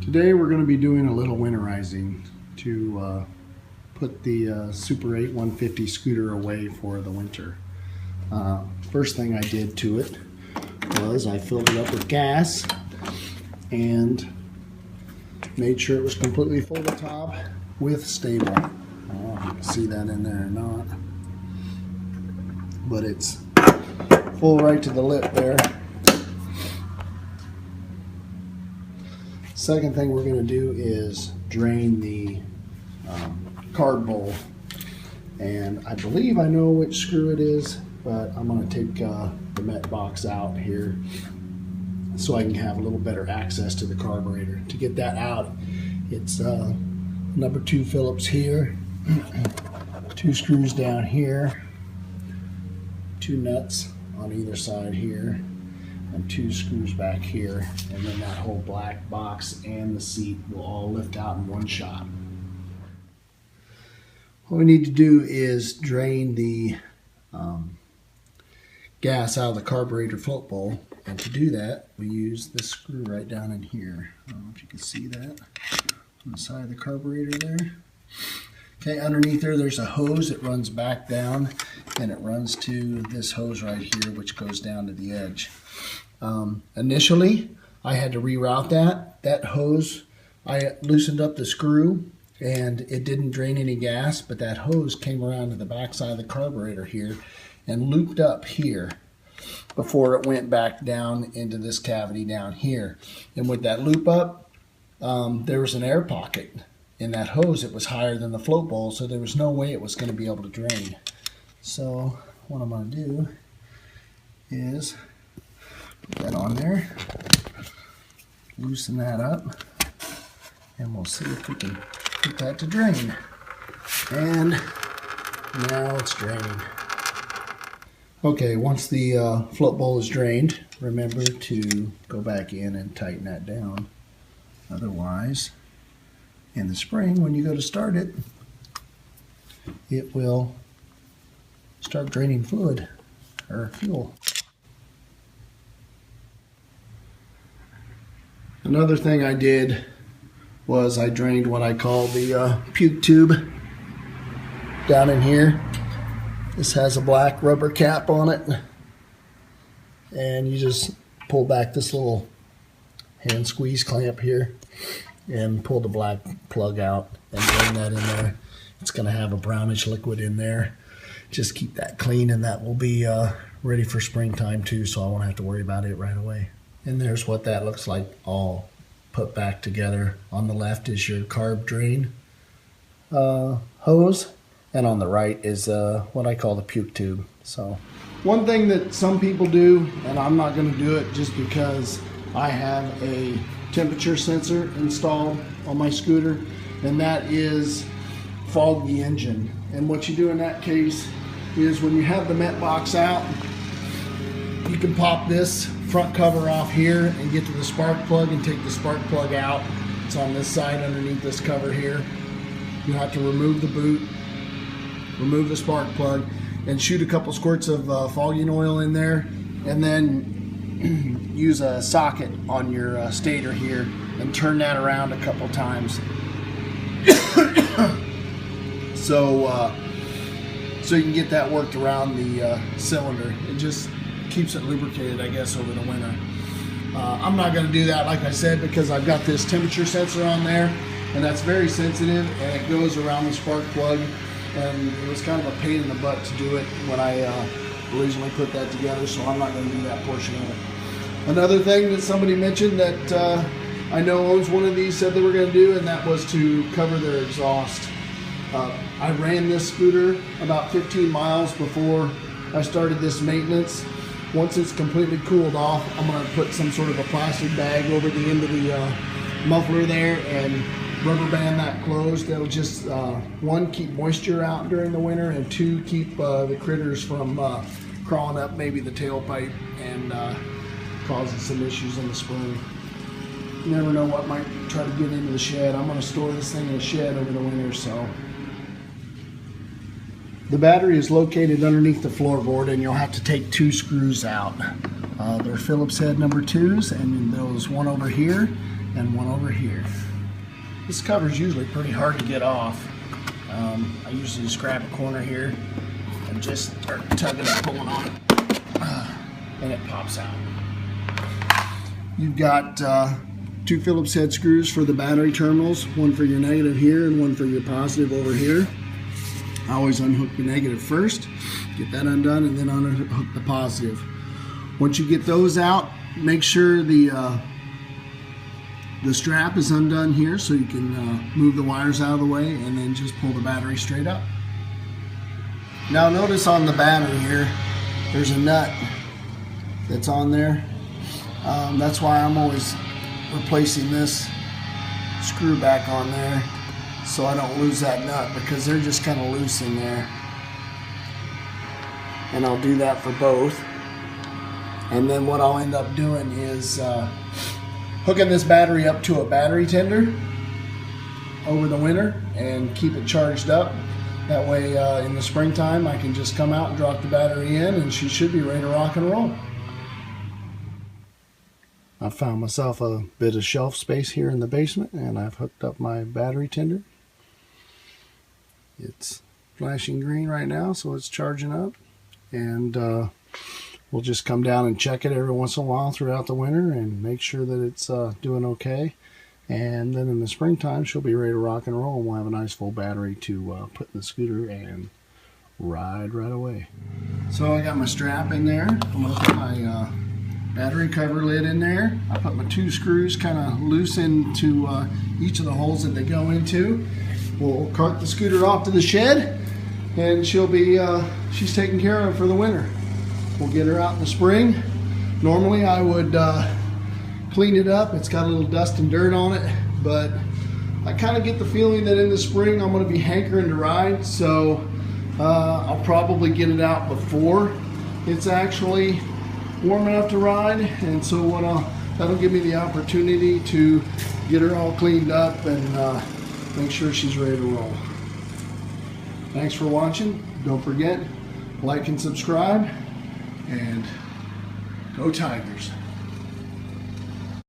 Today we're going to be doing a little winterizing to put the Super 8 150 scooter away for the winter. First thing I did to it was I filled it up with gas and made sure it was completely full to the top with stable. I don't know if you can see that in there or not, but it's full right to the lip there. Second thing we're going to do is drain the carb bowl, and I believe I know which screw it is, but I'm going to take the Met box out here so I can have a little better access to the carburetor. To get that out, it's number 2 Phillips here, 2 screws down here, 2 nuts on either side here, and 2 screws back here, and then that whole black box and the seat will all lift out in one shot. What we need to do is drain the gas out of the carburetor float bowl, and to do that we use this screw right down in here. I don't know if you can see that on the side of the carburetor there. Okay, underneath there's a hose that runs back down, and it runs to this hose right here, which goes down to the edge. Initially, I had to reroute that hose. I loosened up the screw, and it didn't drain any gas, but that hose came around to the back side of the carburetor here and looped up here before it went back down into this cavity down here. And with that loop up, there was an air pocket in that hose. It was higher than the float bowl, so there was no way it was going to be able to drain. So what I'm going to do is put that on there, loosen that up, and we'll see if we can get that to drain. And now it's draining. Okay, once the float bowl is drained, remember to go back in and tighten that down. Otherwise, in the spring, when you go to start it, it will start draining fluid or fuel. Another thing I did was I drained what I call the Puke Tube down in here. This has a black rubber cap on it, and you just pull back this little hand squeeze clamp here and pull the black plug out and drain that in there. It's going to have a brownish liquid in there. Just keep that clean, and that will be ready for springtime too, so I won't have to worry about it right away. And there's what that looks like all put back together. On the left is your carb drain hose, and on the right is what I call the Puke Tube. So one thing that some people do, and I'm not going to do it just because I have a temperature sensor installed on my scooter, and that is fog the engine. And what you do in that case is when you have the Met box out, you can pop this front cover off here and get to the spark plug and take the spark plug out. It's on this side underneath this cover here. You have to remove the boot, remove the spark plug, and shoot a couple squirts of fogging oil in there, and then use a socket on your stator here and turn that around a couple times. So you can get that worked around the cylinder. It just keeps it lubricated, I guess, over the winter. I'm not going to do that, like I said, because I've got this temperature sensor on there, and that's very sensitive, and it goes around the spark plug, and it was kind of a pain in the butt to do it when I originally put that together, so I'm not going to do that portion of it. Another thing that somebody mentioned that I know owns one of these said they were going to do, and that was to cover their exhaust. I ran this scooter about 15 miles before I started this maintenance. Once it's completely cooled off, I'm going to put some sort of a plastic bag over the end of the muffler there and rubber band that closed. That'll just, 1, keep moisture out during the winter, and 2, keep the critters from crawling up maybe the tailpipe and causing some issues in the spring. You never know what might try to get into the shed. I'm going to store this thing in the shed over the winter, so. The battery is located underneath the floorboard, and you'll have to take 2 screws out. They're Phillips head number 2s, and there's one over here and one over here. This cover is usually pretty hard to get off. I usually just grab a corner here and just start tugging and pulling on it, and it pops out. You've got 2 Phillips head screws for the battery terminals, one for your negative here and one for your positive over here. I always unhook the negative first, get that undone, and then unhook the positive. Once you get those out, make sure the strap is undone here so you can move the wires out of the way, and then just pull the battery straight up. Now notice on the battery here, there's a nut that's on there. That's why I'm always replacing this screw back on there so I don't lose that nut, because they're just kind of loose in there. And I'll do that for both. And then what I'll end up doing is hooking this battery up to a battery tender over the winter and keep it charged up. That way in the springtime I can just come out and drop the battery in, and she should be ready to rock and roll. I found myself a bit of shelf space here in the basement, and I've hooked up my battery tender. It's flashing green right now, so it's charging up, and we'll just come down and check it every once in a while throughout the winter and make sure that it's doing okay. And then in the springtime she'll be ready to rock and roll, and we'll have a nice full battery to put in the scooter and ride right away. So I got my strap in there. I'm gonna put my battery cover lid in there. I put my 2 screws kind of loose into each of the holes that they go into. We'll cart the scooter off to the shed, and she'll be she's taken care of for the winter. We'll get her out in the spring. Normally I would clean it up. It's got a little dust and dirt on it, but I kind of get the feeling that in the spring I'm going to be hankering to ride, so I'll probably get it out before it's actually warm enough to ride. And so that'll give me the opportunity to get her all cleaned up and make sure she's ready to roll. Thanks for watching. Don't forget, like and subscribe, and go Tigers.